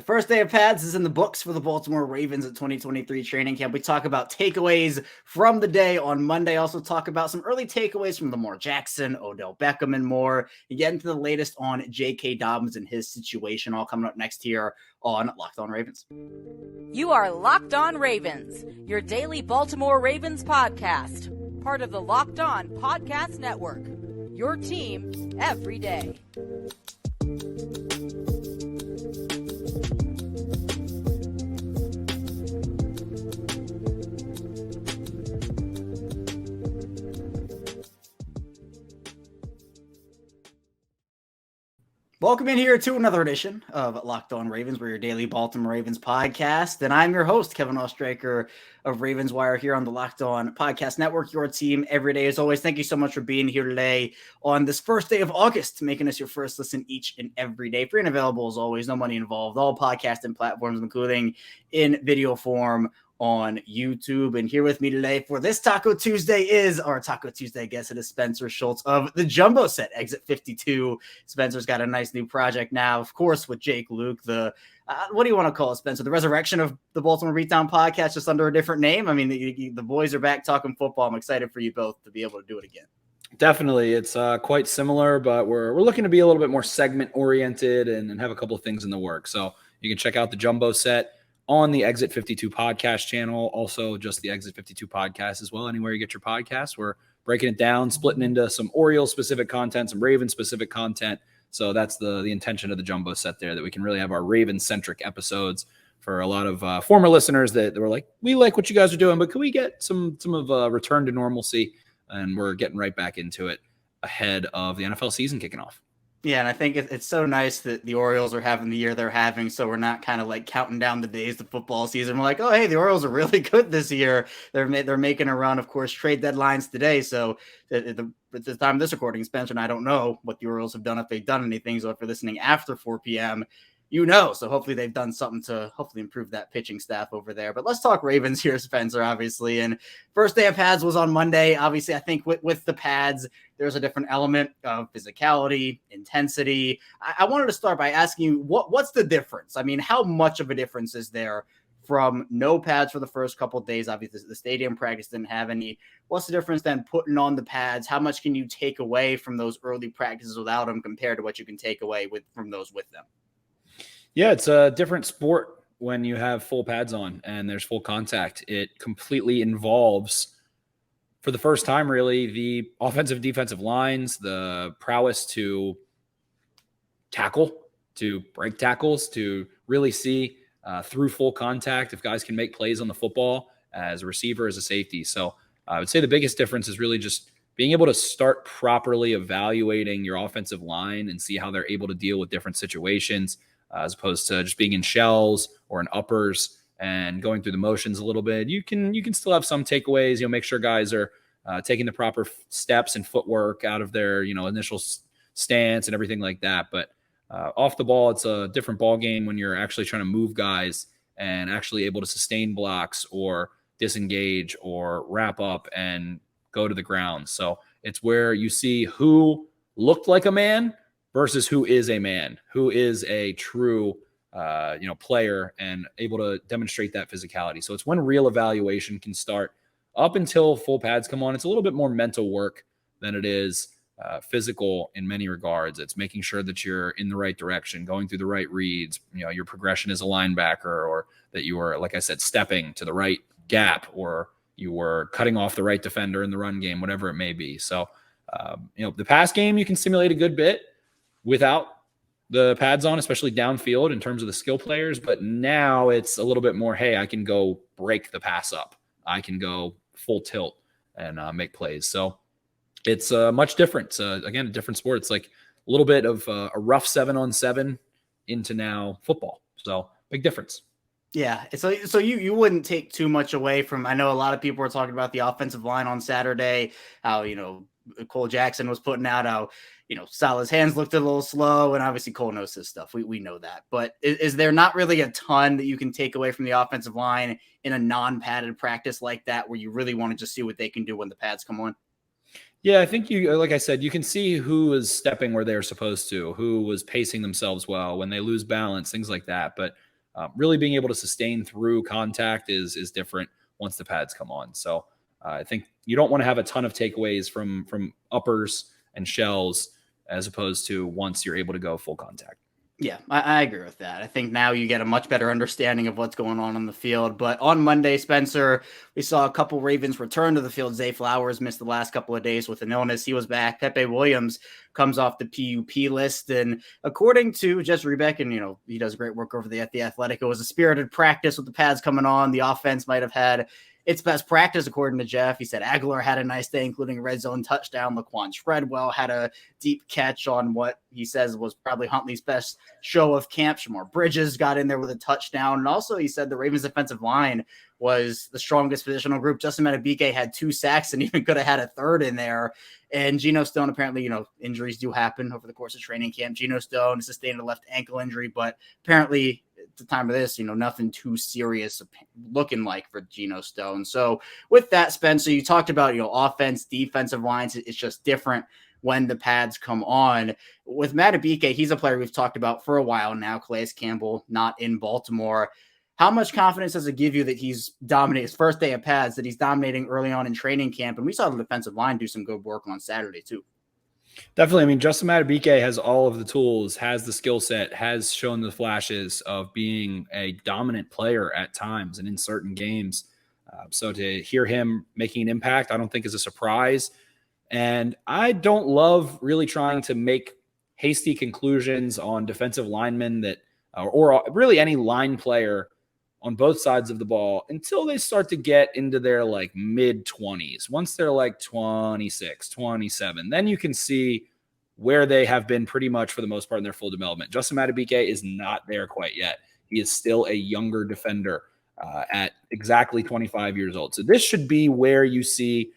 first day of pads is in the books for the Baltimore Ravens at 2023 training camp. We talk about takeaways from the day on Monday. Also talk about some early takeaways from Lamar Jackson, Odell Beckham, and more. You get into the latest on J.K. Dobbins and his situation, all coming up next here on Locked On Ravens. You are Locked On Ravens, your daily Baltimore Ravens podcast. Part of the Locked On Podcast Network, your team every day. Welcome in here to another edition of Locked On Ravens. We're your daily Baltimore Ravens podcast, and I'm your host, Kevin Ostraker of Ravens Wire here on the Locked On Podcast Network, your team every day. As always, thank you so much for being here today on this first day of August, making us your first listen each and every day. Free and available as always, no money involved, all podcasting platforms, including in video form on YouTube. And here with me today for this Taco Tuesday is our Taco Tuesday guest. It is Spencer Schultz of the Jumbo Set, Exit 52. Spencer's got a nice new project now, of course, with Jake Luke, the what do you want to call it, Spencer? The resurrection of the Baltimore Beatdown podcast, just under a different name. I mean, the boys are back talking football. I'm excited for you both to be able to do it again. Definitely. It's quite similar, but we're looking to be a little bit more segment oriented and have a couple of things in the works. So you can check out the Jumbo Set on the Exit 52 podcast channel, also just the Exit 52 podcast as well. Anywhere you get your podcasts, we're breaking it down, splitting into some Orioles-specific content, some Ravens-specific content. So that's the intention of the Jumbo Set there, that we can really have our Ravens-centric episodes for a lot of former listeners that were like, we like what you guys are doing, but can we get some of return to normalcy? And we're getting right back into it ahead of the NFL season kicking off. Yeah, and I think it's so nice that the Orioles are having the year they're having, so we're not kind of like counting down the days to football season. We're like, oh, hey, the Orioles are really good this year. They're making a run. Of course, trade deadlines today, so at the time of this recording, Spencer and I don't know what the Orioles have done, if they've done anything. So if you're listening after 4 p.m., so hopefully they've done something to hopefully improve that pitching staff over there. But let's talk Ravens here, Spencer, obviously. And first day of pads was on Monday. Obviously, I think with the pads, there's a different element of physicality, intensity. I wanted to start by asking you, what's the difference? I mean, how much of a difference is there from no pads for the first couple of days? Obviously, the stadium practice didn't have any. What's the difference then putting on the pads? How much can you take away from those early practices without them compared to what you can take away from those with them? Yeah, it's a different sport when you have full pads on and there's full contact. It completely involves, for the first time, really, the offensive defensive lines, the prowess to tackle, to break tackles, to really see through full contact if guys can make plays on the football as a receiver, as a safety. So I would say the biggest difference is really just being able to start properly evaluating your offensive line and see how they're able to deal with different situations, as opposed to just being in shells or in uppers and going through the motions a little bit. You can still have some takeaways. Make sure guys are taking the proper steps and footwork out of their initial stance and everything like that. But off the ball, it's a different ball game when you're actually trying to move guys and actually able to sustain blocks or disengage or wrap up and go to the ground. So it's where you see who looked like a man versus who is a man, who is a true, player and able to demonstrate that physicality. So it's when real evaluation can start. Up until full pads come on, it's a little bit more mental work than it is physical in many regards. It's making sure that you're in the right direction, going through the right reads, your progression as a linebacker, or that you were, like I said, stepping to the right gap, or you were cutting off the right defender in the run game, whatever it may be. So, the pass game, you can simulate a good bit without the pads on, especially downfield in terms of the skill players. But now it's a little bit more, hey, I can go break the pass up. I can go full tilt and make plays. So it's much different. Again, a different sport. It's like a little bit of a rough 7-on-7 into now football. So big difference. Yeah. So you wouldn't take too much away from, I know a lot of people were talking about the offensive line on Saturday, how, Cole Jackson was putting out how, Salah's hands looked a little slow, and obviously Cole knows his stuff. We know that. But is there not really a ton that you can take away from the offensive line in a non-padded practice like that, where you really want to just see what they can do when the pads come on? Yeah, I think like I said, you can see who is stepping where they're supposed to, who was pacing themselves well, when they lose balance, things like that. But really being able to sustain through contact is different once the pads come on. So I think you don't want to have a ton of takeaways from uppers and shells as opposed to once you're able to go full contact. Yeah, I agree with that. I think now you get a much better understanding of what's going on the field. But on Monday, Spencer, we saw a couple Ravens return to the field. Zay Flowers missed the last couple of days with an illness. He was back. Pepe Williams comes off the PUP list. And according to Jess Rebeck, and, he does great work over at The Athletic, it was a spirited practice with the pads coming on. The offense might have had its best practice, according to Jeff. He said Aguilar had a nice day, including a red zone touchdown. Laquan Treadwell had a deep catch on what he says was probably Huntley's best show of camp. Shamar Bridges got in there with a touchdown. And also he said the Ravens defensive line was the strongest positional group. Justin Madubuike had 2 sacks and even could have had a third in there. And Geno Stone, apparently, injuries do happen over the course of training camp. Geno Stone sustained a left ankle injury, but apparently at the time of this, nothing too serious looking like for Geno Stone. So with that, Spencer, you talked about, offense, defensive lines. It's just different when the pads come on. With Madubuike, he's a player we've talked about for a while now. Calais Campbell not in Baltimore. How much confidence does it give you that he's dominating his first day of pads, that he's dominating early on in training camp? And we saw the defensive line do some good work on Saturday too. Definitely. I mean, Justin Madubuike has all of the tools, has the skill set, has shown the flashes of being a dominant player at times and in certain games. So to hear him making an impact, I don't think is a surprise. And I don't love really trying to make hasty conclusions on defensive linemen that, or really any line player on both sides of the ball until they start to get into their mid 20s. Once they're 26, 27, then you can see where they have been pretty much for the most part in their full development. Justin Madubuike is not there quite yet. He is still a younger defender at exactly 25 years old. So this should be where you see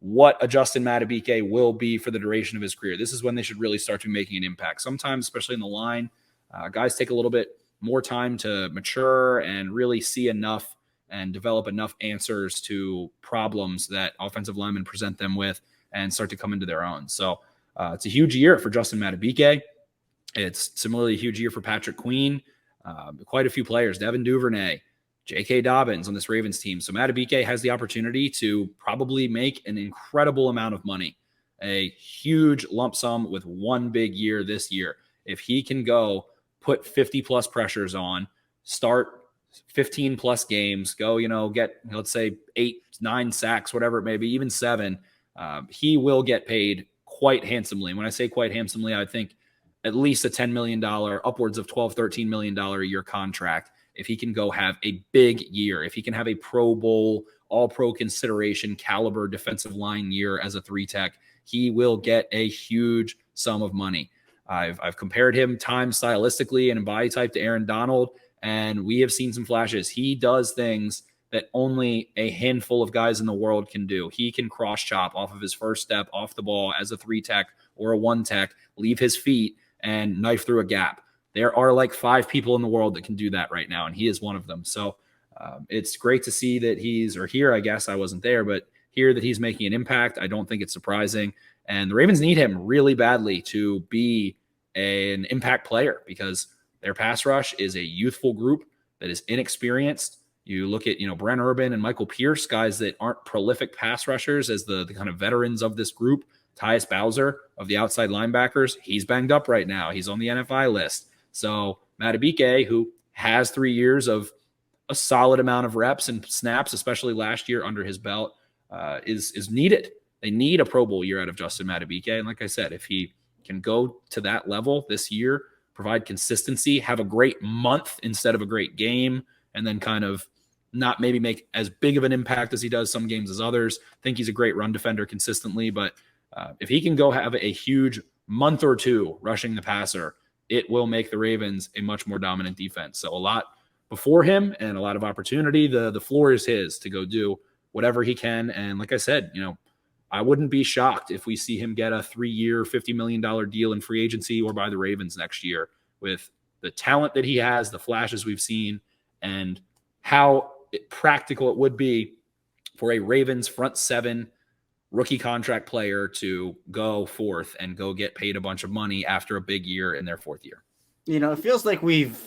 what a Justin Madubuike will be for the duration of his career. This is when they should really start to be making an impact. Sometimes, especially in the line, guys take a little bit more time to mature and really see enough and develop enough answers to problems that offensive linemen present them with and start to come into their own. So it's a huge year for Justin Madubuike. It's similarly a huge year for Patrick Queen. Quite a few players, Devin Duvernay, J.K. Dobbins on this Ravens team. So Madubuike has the opportunity to probably make an incredible amount of money, a huge lump sum with one big year this year. If he can go put 50-plus pressures on, start 15-plus games, go, get, let's say, 8, 9 sacks, whatever it may be, even 7, he will get paid quite handsomely. And when I say quite handsomely, I think at least a $10 million, upwards of $12, $13 million a year contract. If he can go have a big year, if he can have a Pro Bowl, all-pro consideration caliber defensive line year as a 3-tech, he will get a huge sum of money. I've compared him time stylistically and in body type to Aaron Donald, and we have seen some flashes. He does things that only a handful of guys in the world can do. He can cross chop off of his first step off the ball as a 3-tech or a 1-tech, leave his feet and knife through a gap. There are 5 people in the world that can do that right now, and he is one of them. So it's great to see that here, I guess I wasn't there, but here that he's making an impact. I don't think it's surprising. And the Ravens need him really badly to be an impact player because their pass rush is a youthful group that is inexperienced. You look at, Brent Urban and Michael Pierce, guys that aren't prolific pass rushers as the kind of veterans of this group. Tyus Bowser of the outside linebackers, he's banged up right now. He's on the NFI list. So Madubuike, who has 3 years of a solid amount of reps and snaps, especially last year under his belt, is needed. They need a Pro Bowl year out of Justin Madubuike. And like I said, if he can go to that level this year, provide consistency, have a great month instead of a great game, and then kind of not maybe make as big of an impact as he does some games as others. I think he's a great run defender consistently, but if he can go have a huge month or 2 rushing the passer, it will make the Ravens a much more dominant defense. So a lot before him and a lot of opportunity. The floor is his to go do whatever he can. And like I said, I wouldn't be shocked if we see him get a 3-year, $50 million deal in free agency or by the Ravens next year with the talent that he has, the flashes we've seen, and how practical it would be for a Ravens front 7 rookie contract player to go forth and go get paid a bunch of money after a big year in their 4th year. It feels like we've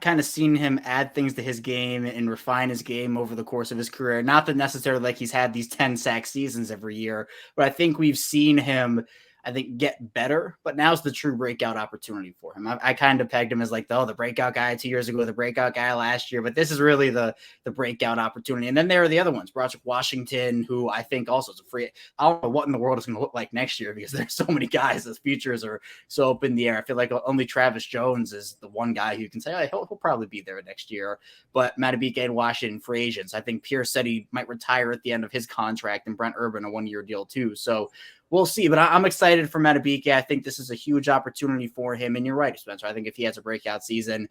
kind of seen him add things to his game and refine his game over the course of his career. Not that necessarily like he's had these 10 sack seasons every year, but I think we've seen him, I think, get better. But now's the true breakout opportunity for him. I kind of pegged him as like, the breakout guy 2 years ago, the breakout guy last year, but this is really the breakout opportunity. And then there are the other ones, Broderick Washington, who I think also is a free. I don't know what in the world it's going to look like next year because there's so many guys. The futures are so up in the air. I feel like only Travis Jones is the one guy who can say, oh, he'll probably be there next year. But Matabike and Washington, free agents. I think Pierce said he might retire at the end of his contract, and Brent Urban a 1-year deal too. So we'll see, but I'm excited for Matabike. I think this is a huge opportunity for him. And you're right, Spencer. I think if he has a breakout season,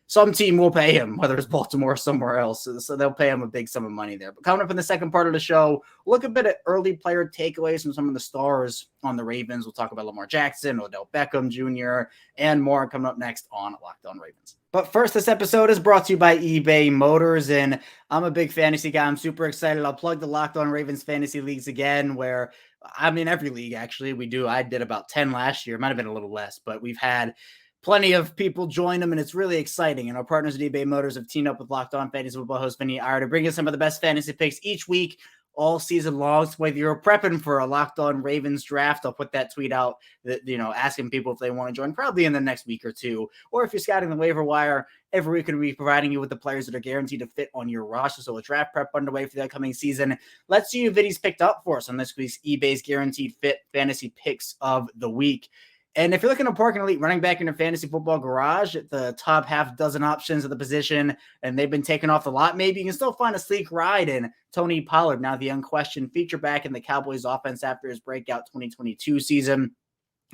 some team will pay him, whether it's Baltimore or somewhere else. So they'll pay him a big sum of money there. But coming up in the second part of the show, look a bit at early player takeaways from some of the stars on the Ravens. We'll talk about Lamar Jackson, Odell Beckham Jr., and more coming up next on Locked On Ravens. But first, this episode is brought to you by eBay Motors, and I'm a big fantasy guy. I'm super excited. I'll plug the Locked On Ravens fantasy leagues again, where I'm in every league, actually. We do. I did about 10 last year. It might have been a little less, but we've had plenty of people join them, and it's really exciting. And our partners at eBay Motors have teamed up with Locked On Fantasy Football host Vinny Iyer to bring you some of the best fantasy picks each week, all season long. So whether you're prepping for a Locked On Ravens draft, I'll put that tweet out that, asking people if they want to join probably in the next week or two. Or if you're scouting the waiver wire, every week we'll be providing you with the players that are guaranteed to fit on your roster. So a draft prep underway for the upcoming season. Let's see who Vinny's picked up for us on this week's eBay's Guaranteed Fit Fantasy Picks of the Week. And if you're looking to park an elite running back in your fantasy football garage, at the top half dozen options of the position, and they've been taken off the lot, maybe you can still find a sleek ride in Tony Pollard, now the unquestioned feature back in the Cowboys offense after his breakout 2022 season.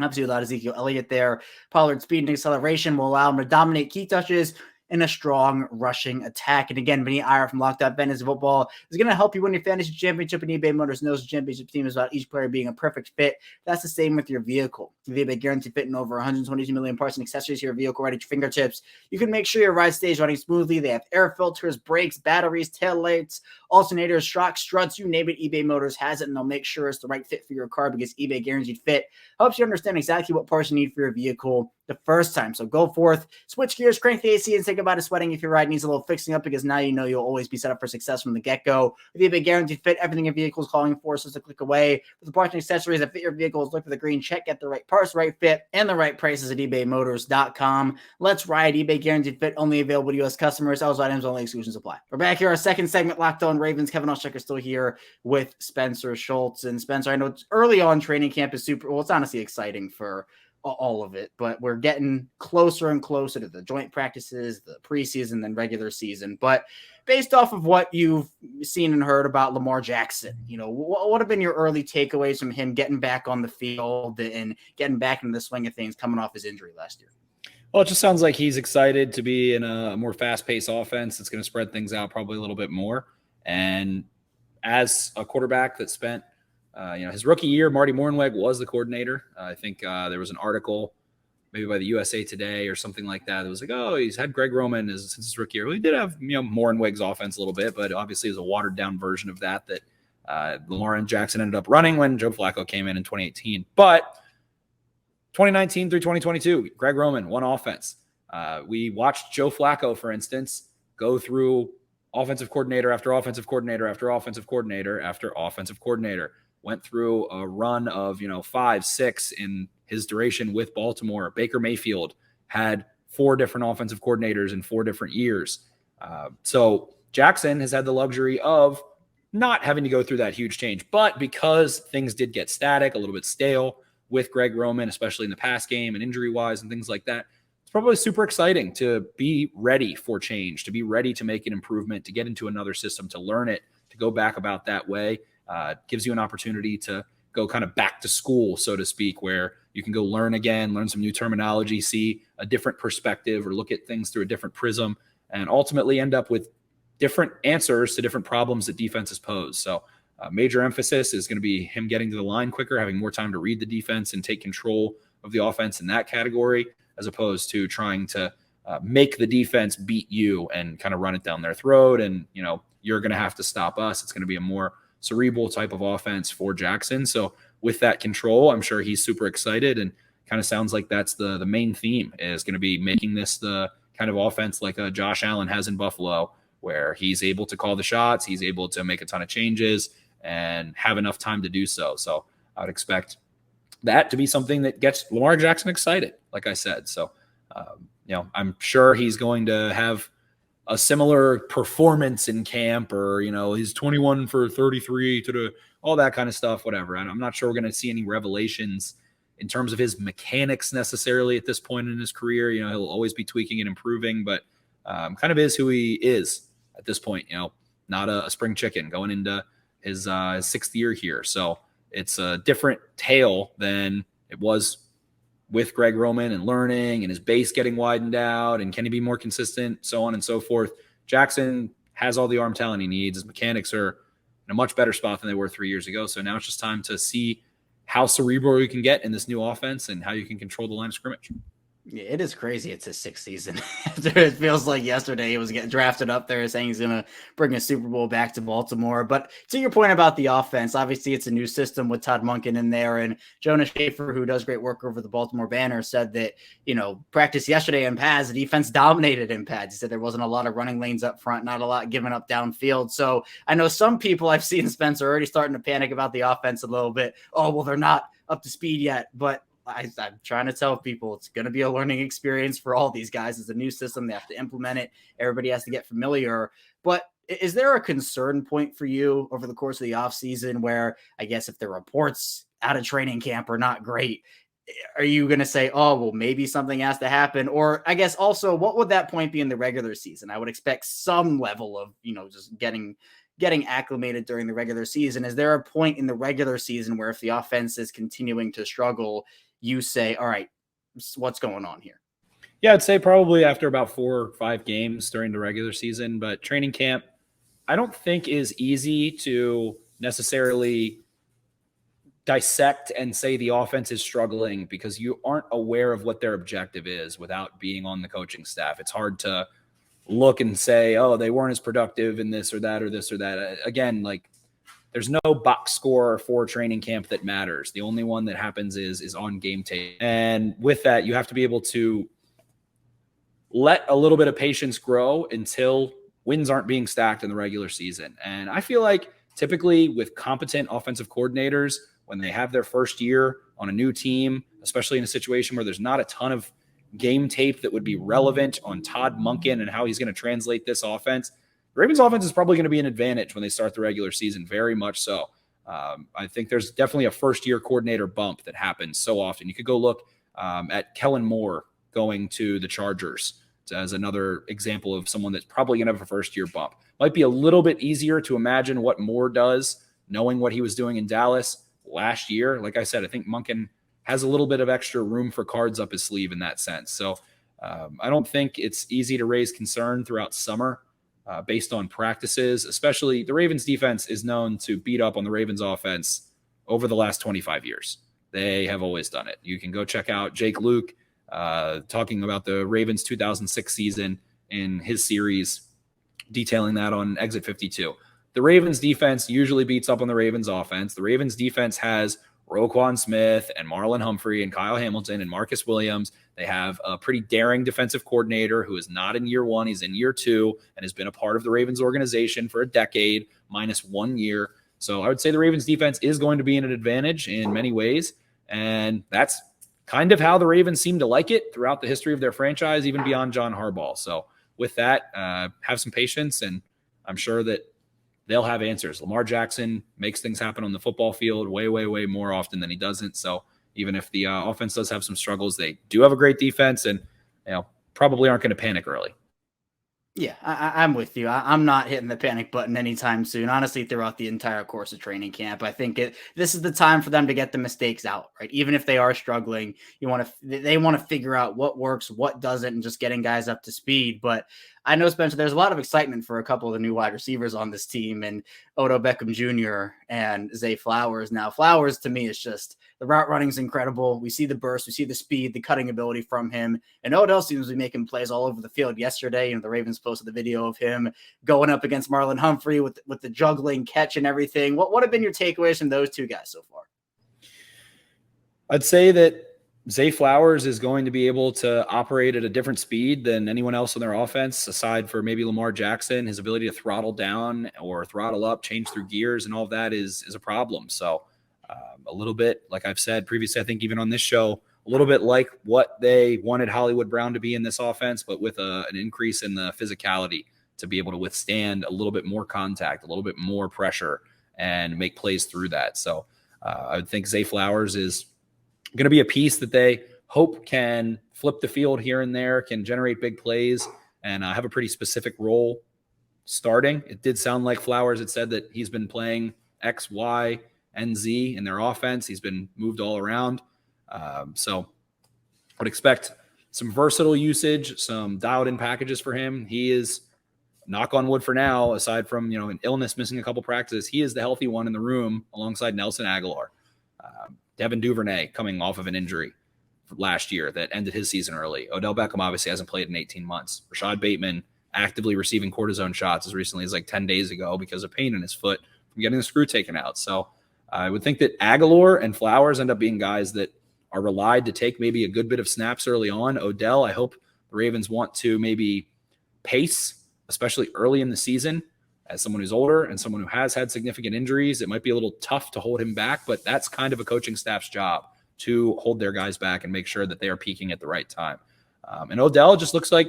Obviously, without Ezekiel Elliott there, Pollard's speed and acceleration will allow him to dominate key touches in a strong rushing attack. And again, Vinny Iyer from Locked On Fantasy Football is going to help you win your fantasy championship, and eBay Motors knows the championship team is about each player being a perfect fit. That's the same with your vehicle. With eBay Guaranteed Fit in over 122 million parts and accessories to your vehicle right at your fingertips, you can make sure your ride stays running smoothly. They have air filters, brakes, batteries, tail lights, alternators, shocks, struts, you name it, eBay Motors has it, and they'll make sure it's the right fit for your car because eBay Guaranteed Fit helps you understand exactly what parts you need for your vehicle the first time. So go forth, switch gears, crank the AC, and think about it sweating if your ride needs a little fixing up, because now you know you'll always be set up for success from the get-go. With eBay Guaranteed Fit, everything your vehicle is calling for is just a click away. With the parts and accessories that fit your vehicles, look for the green check, get the right parts, right fit, and the right prices at ebaymotors.com. Let's ride. eBay Guaranteed Fit, only available to U.S. customers. Eligible items only, exclusions apply. We're back here, our second segment, Locked On Ravens. Kevin Oshchecker still here with Spencer Schultz. And Spencer, I know it's early on, training camp is super, well, it's honestly exciting for all of it, but we're getting closer and closer to the joint practices, the preseason, then regular season. But based off of what you've seen and heard about Lamar Jackson, what have been your early takeaways from him getting back on the field and getting back into the swing of things coming off his injury last year? Well, it just sounds like he's excited to be in a more fast-paced offense that's going to spread things out probably a little bit more. And as a quarterback that spent his rookie year, Marty Mornweg was the coordinator. I think there was an article maybe by the USA Today or something like that. It was like, oh, he's had Greg Roman since his rookie year. Well, he did have Mornweg's offense a little bit, but obviously it was a watered-down version of that Lamar and Jackson ended up running when Joe Flacco came in 2018. But 2019 through 2022, Greg Roman, one offense. We watched Joe Flacco, for instance, go through offensive coordinator after offensive coordinator after offensive coordinator after offensive coordinator. Went through a run of 5, 6 in his duration with Baltimore. Baker Mayfield had 4 different offensive coordinators in 4 different years. So Jackson has had the luxury of not having to go through that huge change. But because things did get static, a little bit stale with Greg Roman, especially in the pass game and injury-wise and things like that, it's probably super exciting to be ready for change, to be ready to make an improvement, to get into another system, to learn it, to go back about that way. Gives you an opportunity to go kind of back to school, so to speak, where you can go learn again, learn some new terminology, see a different perspective or look at things through a different prism, and ultimately end up with different answers to different problems that defenses pose. So major emphasis is going to be him getting to the line quicker, having more time to read the defense and take control of the offense in that category, as opposed to trying to make the defense beat you and kind of run it down their throat. And, you're going to have to stop us. It's going to be a more cerebral type of offense for Jackson. So with that control, I'm sure he's super excited, and kind of sounds like that's the main theme is going to be making this the kind of offense like Josh Allen has in Buffalo, where he's able to call the shots, he's able to make a ton of changes and have enough time to do so. So I would expect that to be something that gets Lamar Jackson excited, like I said. So, I'm sure he's going to have a similar performance in camp, or, he's 21 for 33 all that kind of stuff, whatever. And I'm not sure we're going to see any revelations in terms of his mechanics necessarily at this point in his career. He'll always be tweaking and improving, but kind of is who he is at this point, not a spring chicken going into his 6th year here. So it's a different tale than it was with Greg Roman and learning and his base getting widened out and can he be more consistent, so on and so forth. Jackson has all the arm talent he needs. His mechanics are in a much better spot than they were 3 years ago. So now it's just time to see how cerebral you can get in this new offense and how you can control the line of scrimmage. Yeah, it is crazy. It's his 6th season. It feels like yesterday he was getting drafted up there saying he's going to bring a Super Bowl back to Baltimore. But to your point about the offense, obviously it's a new system with Todd Monken in there. And Jonas Schaefer, who does great work over the Baltimore Banner, said that, practice yesterday in pads, the defense dominated in pads. He said there wasn't a lot of running lanes up front, not a lot given up downfield. So I know some people I've seen Spencer already starting to panic about the offense a little bit. Oh, well, they're not up to speed yet. But I'm trying to tell people it's going to be a learning experience for all these guys. It's a new system. They have to implement it. Everybody has to get familiar. But is there a concern point for you over the course of the offseason where, I guess, if the reports out of training camp are not great, are you going to say, oh, well, maybe something has to happen? Or I guess also, what would that point be in the regular season? I would expect some level of, just getting acclimated during the regular season. Is there a point in the regular season where if the offense is continuing to struggle, you say, all right, what's going on here? Yeah, I'd say probably after about 4 or 5 games during the regular season, but training camp, I don't think is easy to necessarily dissect and say the offense is struggling because you aren't aware of what their objective is without being on the coaching staff. It's hard to look and say, oh, they weren't as productive in this or that or this or that. Again, there's no box score for training camp that matters. The only one that happens is on game tape. And with that, you have to be able to let a little bit of patience grow until wins aren't being stacked in the regular season. And I feel like typically with competent offensive coordinators, when they have their first year on a new team, especially in a situation where there's not a ton of game tape that would be relevant on Todd Monken and how he's going to translate this offense, the Ravens offense is probably going to be an advantage when they start the regular season, very much so. I think there's definitely a first-year coordinator bump that happens so often. You could go look at Kellen Moore going to the Chargers as another example of someone that's probably going to have a first-year bump. Might be a little bit easier to imagine what Moore does, knowing what he was doing in Dallas last year. Like I said, I think Monken has a little bit of extra room for cards up his sleeve in that sense. So I don't think it's easy to raise concern throughout summer. Based on practices, especially the Ravens defense is known to beat up on the Ravens offense over the last 25 years. They have always done it. You can go check out Jake Luke talking about the Ravens 2006 season in his series, detailing that on Exit 52. The Ravens defense usually beats up on the Ravens offense. The Ravens defense has Roquan Smith and Marlon Humphrey and Kyle Hamilton and Marcus Williams. They have a pretty daring defensive coordinator who is not in year 1. He's in year 2 and has been a part of the Ravens organization for a decade, minus 1 year. So I would say the Ravens defense is going to be in an advantage in many ways. And that's kind of how the Ravens seem to like it throughout the history of their franchise, even beyond John Harbaugh. So with that, have some patience, and I'm sure that they'll have answers. Lamar Jackson makes things happen on the football field way, way, way more often than he doesn't. So even if the offense does have some struggles, they do have a great defense and probably aren't going to panic early. Yeah, I'm with you. I'm not hitting the panic button anytime soon. Honestly, throughout the entire course of training camp, I think this is the time for them to get the mistakes out, right? Even if they are struggling, they want to figure out what works, what doesn't, and just getting guys up to speed. But I know, Spencer, there's a lot of excitement for a couple of the new wide receivers on this team, and Odell Beckham Jr. and Zay Flowers. Now, Flowers to me is just the route running is incredible. We see the burst, we see the speed, the cutting ability from him, and Odell seems to be making plays all over the field. Yesterday, the Ravens posted the video of him going up against Marlon Humphrey with the juggling catch and everything. What have been your takeaways from those two guys so far? I'd say that Zay Flowers is going to be able to operate at a different speed than anyone else on their offense, aside for maybe Lamar Jackson. His ability to throttle down or throttle up, change through gears, and all of that is a problem. So a little bit, like I've said previously, I think even on this show, a little bit like what they wanted Hollywood Brown to be in this offense, but with an increase in the physicality to be able to withstand a little bit more contact, a little bit more pressure, and make plays through that. So I would think Zay Flowers is going to be a piece that they hope can flip the field here and there, can generate big plays, and have a pretty specific role starting. It did sound like Flowers had said that he's been playing X, Y, and Z in their offense. He's been moved all around. So I would expect some versatile usage, some dialed in packages for him. He is, knock on wood for now, aside from, an illness, missing a couple practices, he is the healthy one in the room alongside Nelson Aguilar. Devin Duvernay coming off of an injury last year that ended his season early. Odell Beckham obviously hasn't played in 18 months. Rashad Bateman actively receiving cortisone shots as recently as 10 days ago because of pain in his foot from getting the screw taken out. So I would think that Aguilar and Flowers end up being guys that are relied to take maybe a good bit of snaps early on. Odell, I hope the Ravens want to maybe pace, especially early in the season. As someone who's older and someone who has had significant injuries, it might be a little tough to hold him back, but that's kind of a coaching staff's job to hold their guys back and make sure that they are peaking at the right time. And Odell just looks like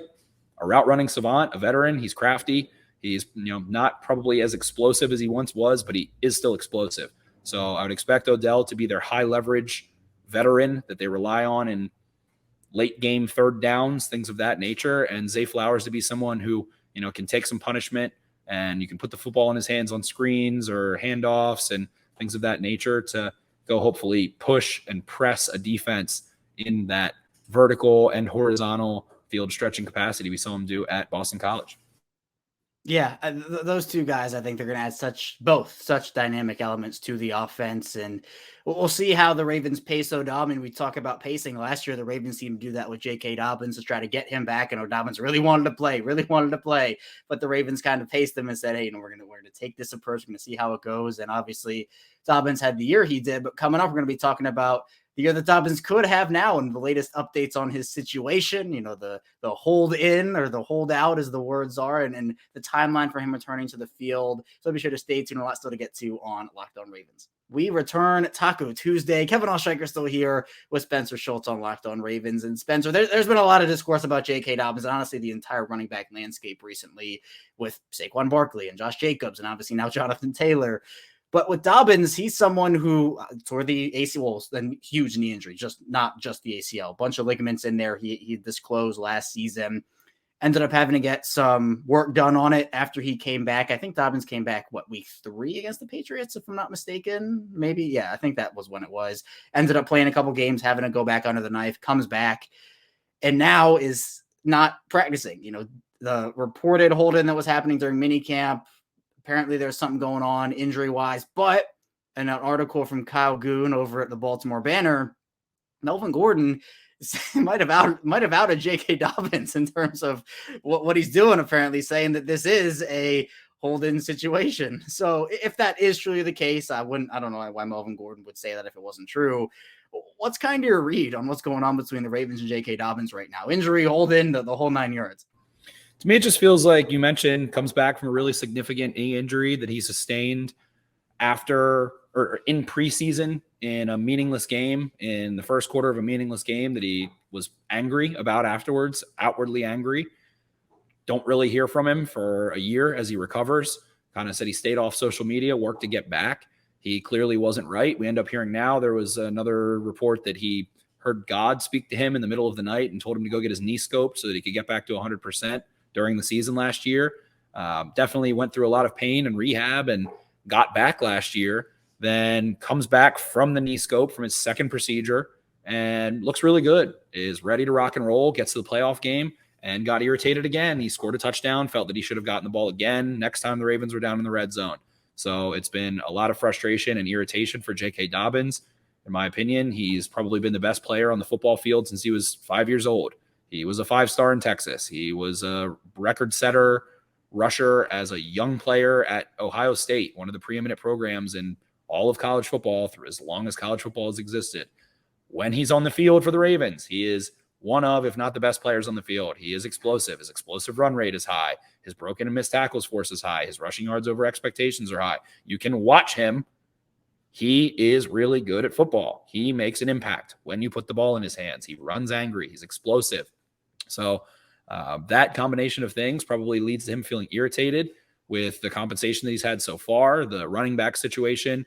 a route running savant, a veteran. He's crafty. He's not probably as explosive as he once was, but he is still explosive. So I would expect Odell to be their high leverage veteran that they rely on in late game third downs, things of that nature. And Zay Flowers to be someone who, can take some punishment, and you can put the football in his hands on screens or handoffs and things of that nature to go hopefully push and press a defense in that vertical and horizontal field stretching capacity we saw him do at Boston College. Yeah, those two guys, I think they're going to add such dynamic elements to the offense, and we'll see how the Ravens pace Dobbins. We talk about pacing. Last year, the Ravens seemed to do that with J.K. Dobbins to try to get him back, and Dobbins really wanted to play, but the Ravens kind of paced him and said, hey, we're going to take this approach. We're going to see how it goes, and obviously Dobbins had the year he did, but coming up, we're going to be talking about the year that Dobbins could have now and the latest updates on his situation, the hold in or the hold out as the words are, and the timeline for him returning to the field. So be sure to stay tuned. A lot still to get to on Locked On Ravens. We return Taco Tuesday. Kevin Allstreicher still here with Spencer Schultz on Locked On Ravens. And Spencer, there's been a lot of discourse about J.K. Dobbins and honestly the entire running back landscape recently with Saquon Barkley and Josh Jacobs and obviously now Jonathan Taylor. But with Dobbins, he's someone who tore the ACL, then huge knee injury, not just the ACL, a bunch of ligaments in there. He disclosed last season, ended up having to get some work done on it after he came back. I think Dobbins came back, week 3 against the Patriots, if I'm not mistaken. Maybe, yeah, I think that was when it was. Ended up playing a couple games, having to go back under the knife, comes back, and now is not practicing. The reported hold-in that was happening during minicamp, apparently there's something going on injury-wise, but in an article from Kyle Goon over at the Baltimore Banner, Melvin Gordon might have outed J.K. Dobbins in terms of what he's doing, apparently saying that this is a hold-in situation. So if that is truly the case, I don't know why Melvin Gordon would say that if it wasn't true. What's kind of your read on what's going on between the Ravens and J.K. Dobbins right now? Injury, hold-in, the whole 9 yards. To me, it just feels like you mentioned comes back from a really significant knee injury that he sustained after or in preseason in a meaningless game, in the first quarter of a meaningless game that he was angry about afterwards, outwardly angry. Don't really hear from him for a year as he recovers. Kind of said he stayed off social media, worked to get back. He clearly wasn't right. We end up hearing now there was another report that he heard God speak to him in the middle of the night and told him to go get his knee scoped so that he could get back to 100%. During the season last year. Definitely went through a lot of pain and rehab and got back last year, then comes back from the knee scope from his second procedure and looks really good, is ready to rock and roll, gets to the playoff game and got irritated again. He scored a touchdown, felt that he should have gotten the ball again next time the Ravens were down in the red zone. So it's been a lot of frustration and irritation for J.K. Dobbins. In my opinion, he's probably been the best player on the football field since he was 5 years old. He was a 5-star in Texas. He was a record setter, rusher as a young player at Ohio State, one of the preeminent programs in all of college football through as long as college football has existed. when he's on the field for the Ravens, he is one of, if not the best players on the field. He is explosive. His explosive run rate is high. His broken and missed tackles force is high. His rushing yards over expectations are high. You can watch him. He is really good at football. He makes an impact when you put the ball in his hands. He runs angry. He's explosive. So that combination of things probably leads to him feeling irritated with the compensation that he's had so far, the running back situation.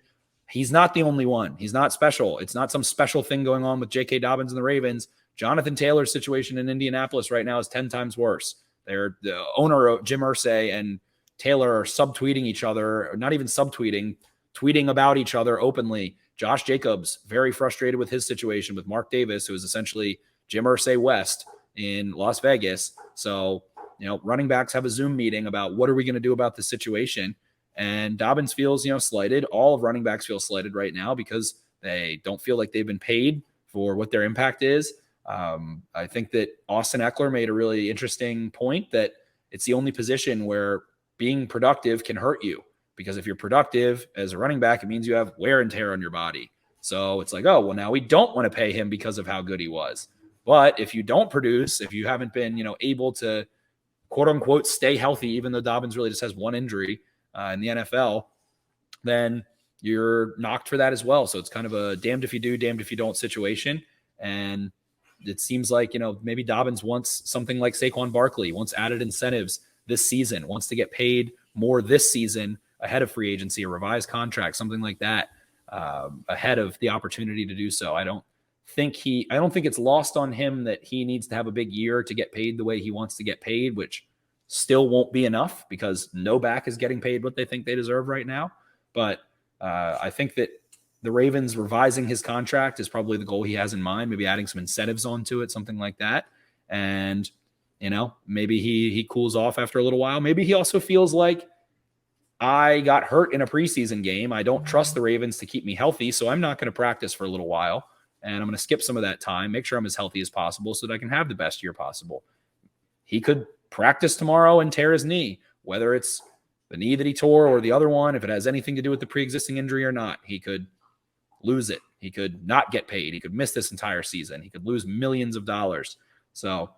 He's not the only one. He's not special. It's not some special thing going on with J.K. Dobbins and the Ravens. Jonathan Taylor's situation in Indianapolis right now is 10 times worse. They're the owner of Jim Irsay and Taylor are subtweeting each other, or not even subtweeting, tweeting about each other openly. Josh Jacobs, very frustrated with his situation with Mark Davis, who is essentially Jim Irsay West in Las Vegas. So, running backs have a Zoom meeting about what are we going to do about this situation. And Dobbins feels, slighted. All of running backs feel slighted right now because they don't feel like they've been paid for what their impact is. I think that Austin Eckler made a really interesting point that it's the only position where being productive can hurt you. Because if you're productive as a running back, it means you have wear and tear on your body. So it's like, oh, well, now we don't want to pay him because of how good he was. But if you don't produce, if you haven't been, able to quote unquote stay healthy, even though Dobbins really just has one injury in the NFL, then you're knocked for that as well. So it's kind of a damned if you do, damned if you don't situation. And it seems like, maybe Dobbins wants something like Saquon Barkley, wants added incentives this season, wants to get paid more this season ahead of free agency, a revised contract, something like that, ahead of the opportunity to do so. I don't think it's lost on him that he needs to have a big year to get paid the way he wants to get paid, which still won't be enough because no back is getting paid what they think they deserve right now. But I think that the Ravens revising his contract is probably the goal he has in mind, maybe adding some incentives onto it, something like that. And, maybe he cools off after a little while. Maybe he also feels like, I got hurt in a preseason game. I don't trust the Ravens to keep me healthy, so I'm not going to practice for a little while, and I'm going to skip some of that time, make sure I'm as healthy as possible so that I can have the best year possible. He could practice tomorrow and tear his knee, whether it's the knee that he tore or the other one, if it has anything to do with the pre-existing injury or not. He could lose it. He could not get paid. He could miss this entire season. He could lose millions of dollars. So,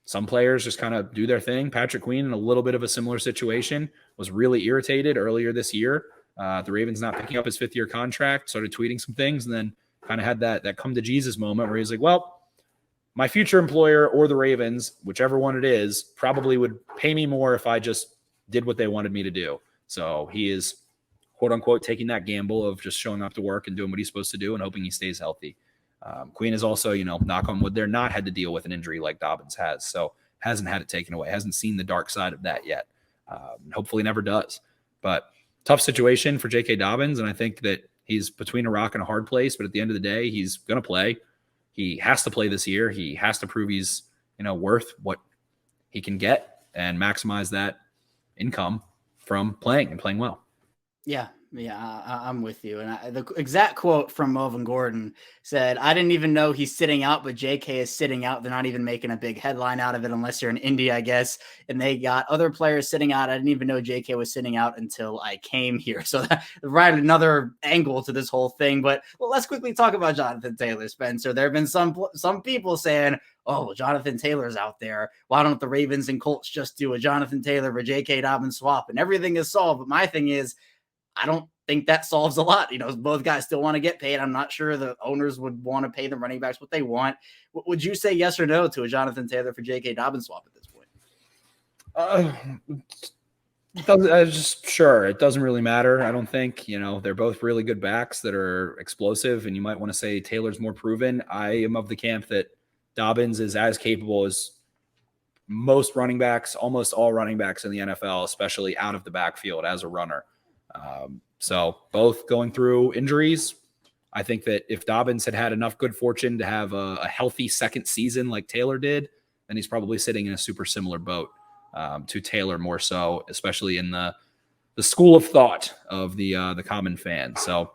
some players just kind of do their thing. Patrick Queen, in a little bit of a similar situation, was really irritated earlier this year. The Ravens not picking up his fifth-year contract, started tweeting some things, and then kind of had that come to Jesus moment where he's like, well, my future employer or the Ravens, whichever one it is, probably would pay me more if I just did what they wanted me to do. So he is, quote-unquote, taking that gamble of just showing up to work and doing what he's supposed to do and hoping he stays healthy. Queen is also, knock on wood, they're not had to deal with an injury like Dobbins has. So hasn't had it taken away, hasn't seen the dark side of that yet. Hopefully never does. But tough situation for J.K. Dobbins, and I think that he's between a rock and a hard place, but at the end of the day, he's going to play. He has to play this year. He has to prove he's, worth what he can get and maximize that income from playing and playing well. Yeah, I'm with you. And the exact quote from Melvin Gordon said, I didn't even know he's sitting out, but JK is sitting out. They're not even making a big headline out of it unless you're in Indy, I guess. And they got other players sitting out. I didn't even know JK was sitting out until I came here. So that right, another angle to this whole thing. But let's quickly talk about Jonathan Taylor, Spencer. There have been some people saying, oh, well, Jonathan Taylor's out there. Why don't the Ravens and Colts just do a Jonathan Taylor for JK Dobbins swap and everything is solved? But my thing is, I don't think that solves a lot. Both guys still want to get paid. I'm not sure the owners would want to pay the running backs what they want. Would you say yes or no to a Jonathan Taylor for J.K. Dobbins swap at this point? Sure. It doesn't really matter. I don't think, they're both really good backs that are explosive, and you might want to say Taylor's more proven. I am of the camp that Dobbins is as capable as most running backs, almost all running backs in the NFL, especially out of the backfield as a runner. So both going through injuries. I think that if Dobbins had enough good fortune to have a healthy second season like Taylor did, then he's probably sitting in a super similar boat to Taylor, more so, especially in the school of thought of the common fan. So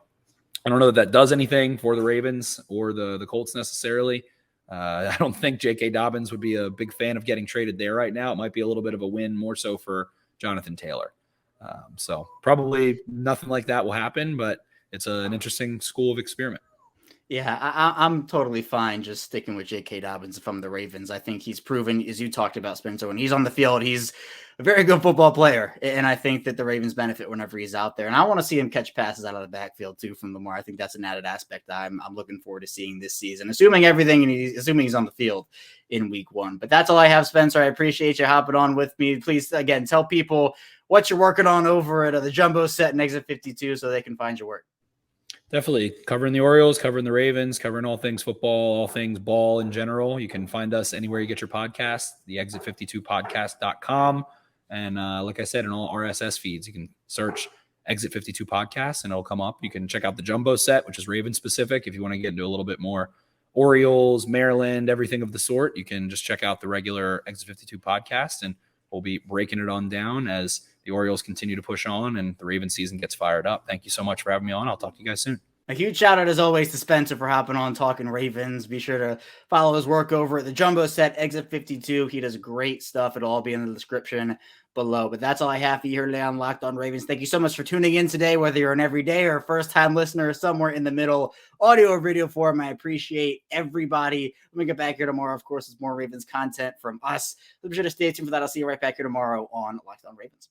I don't know that does anything for the Ravens or the Colts necessarily. I don't think J.K. Dobbins would be a big fan of getting traded there right now. It might be a little bit of a win more so for Jonathan Taylor. So probably nothing like that will happen, but it's an interesting school of experiment. Yeah, I'm totally fine just sticking with J.K. Dobbins if I'm the Ravens. I think he's proven, as you talked about, Spencer, when he's on the field, he's a very good football player. And I think that the Ravens benefit whenever he's out there. And I want to see him catch passes out of the backfield, too, from Lamar. I think that's an added aspect that I'm looking forward to seeing this season, assuming he's on the field in week 1. But that's all I have, Spencer. I appreciate you hopping on with me. Please, again, tell people what you're working on over at the Jumbo Set and Exit 52 so they can find your work. Definitely covering the Orioles, covering the Ravens, covering all things football, all things ball in general. You can find us anywhere you get your podcast, the exit52podcast.com. And like I said, in all RSS feeds, you can search Exit 52 Podcast and it'll come up. You can check out the Jumbo Set, which is Raven specific. If you want to get into a little bit more Orioles, Maryland, everything of the sort, you can just check out the regular Exit 52 podcast and we'll be breaking it on down as the Orioles continue to push on and the Ravens season gets fired up. Thank you so much for having me on. I'll talk to you guys soon. A huge shout out, as always, to Spencer for hopping on talking Ravens. Be sure to follow his work over at the Jumbo Set, Exit 52. He does great stuff. It'll all be in the description below. But that's all I have for you here today on Locked On Ravens. Thank you so much for tuning in today, whether you're an everyday or a first-time listener or somewhere in the middle, audio or video form. I appreciate everybody. When we get back here tomorrow, of course, it's more Ravens content from us. So be sure to stay tuned for that. I'll see you right back here tomorrow on Locked On Ravens.